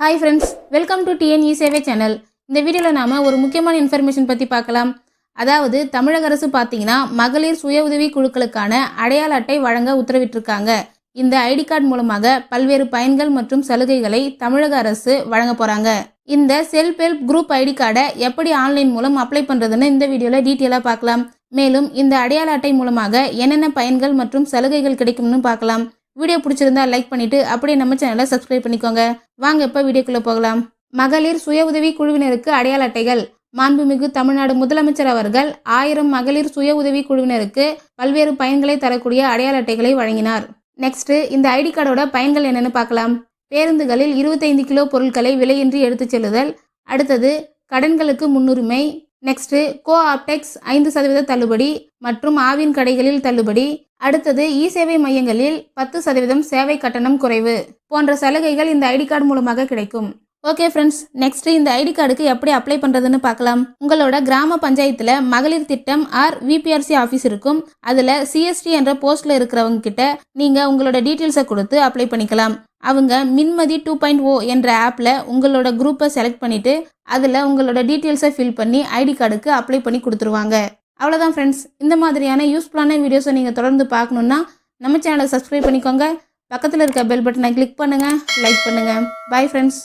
Hi friends, welcome to TNE சேவை channel. இந்த வீடியோவில் நாம் ஒரு முக்கியமான இன்ஃபர்மேஷன் பற்றி பார்க்கலாம். அதாவது தமிழக அரசு பார்த்தீங்கன்னா மகளிர் சுய உதவி குழுக்களுக்கான அடையாள அட்டை வழங்க உத்தரவிட்டிருக்காங்க. இந்த ஐடி கார்டு மூலமாக பல்வேறு பயன்கள் மற்றும் சலுகைகளை தமிழக அரசு வழங்க போகிறாங்க. இந்த செல்ஃப் ஹெல்ப் குரூப் ஐடி கார்டை எப்படி ஆன்லைன் மூலம் அப்ளை பண்ணுறதுன்னு இந்த வீடியோவில் டீட்டெயிலாக பார்க்கலாம். மேலும் இந்த அடையாள அட்டை மூலமாக என்னென்ன பயன்கள் மற்றும் சலுகைகள் கிடைக்கும்னு பார்க்கலாம். வீடியோ பிடிச்சிருந்தா லைக் பண்ணிட்டு அப்படியே நம்ம சேனலை சப்ஸ்கிரைப் பண்ணிக்கோங்க. வாங்க இப்போ வீடியோக்குள்ளே போகலாம். மகளிர் சுய உதவி குழுவினருக்கு அடையாள அட்டைகள். மாண்புமிகு தமிழ்நாடு முதலமைச்சர் அவர்கள் 1000 மகளிர் சுய உதவி குழுவினருக்கு பல்வேறு பயன்களை தரக்கூடிய அடையாள அட்டைகளை வழங்கினார். நெக்ஸ்ட், இந்த ஐடி கார்டோட பயன்கள் என்னன்னு பார்க்கலாம். பேருந்துகளில் 25 கிலோ பொருட்களை விலையின்றி எடுத்துச் செல்லுதல். அடுத்தது, கடன்களுக்கு முன்னுரிமை. நெக்ஸ்ட், கோ ஆப்டெக்ஸ் 5% தள்ளுபடி மற்றும் ஆவின் கடைகளில் தள்ளுபடி. அடுத்தது, இ சேவை மையங்களில் 10% சேவை கட்டணம் குறைவு போன்ற சலுகைகள் இந்த ஐடி கார்டு மூலமாக கிடைக்கும். ஓகே ஃப்ரெண்ட்ஸ், நெக்ஸ்ட் இந்த ஐடி கார்டுக்கு எப்படி அப்ளை பண்ணுறதுன்னு பார்க்கலாம். உங்களோட கிராம பஞ்சாயத்தில் மகளிர் திட்டம் ஆர் விபிஆர்சி ஆஃபீஸ் இருக்கும். அதில் சிஎஸ்டி என்ற போஸ்ட்டில் இருக்கிறவங்க கிட்ட நீங்கள் உங்களோட டீட்டெயில்ஸை கொடுத்து அப்ளை பண்ணிக்கலாம். அவங்க மின்மதி 2.0 என்ற ஆப்பில் உங்களோட குரூப்பை செலக்ட் பண்ணிவிட்டு அதில் உங்களோட டீட்டெயில்ஸை ஃபில் பண்ணி ஐடி கார்டுக்கு அப்ளை பண்ணி கொடுத்துருவாங்க. அவ்வளோதான் ஃப்ரெண்ட்ஸ். இந்த மாதிரியான யூஸ்ஃபுல்லான வீடியோஸை நீங்கள் தொடர்ந்து பார்க்கணுன்னா நம்ம சேனலை சப்ஸ்கிரைப் பண்ணிக்கோங்க. பக்கத்தில் இருக்க பெல் பட்டனை கிளிக் பண்ணுங்கள், லைக் பண்ணுங்கள். Bye friends.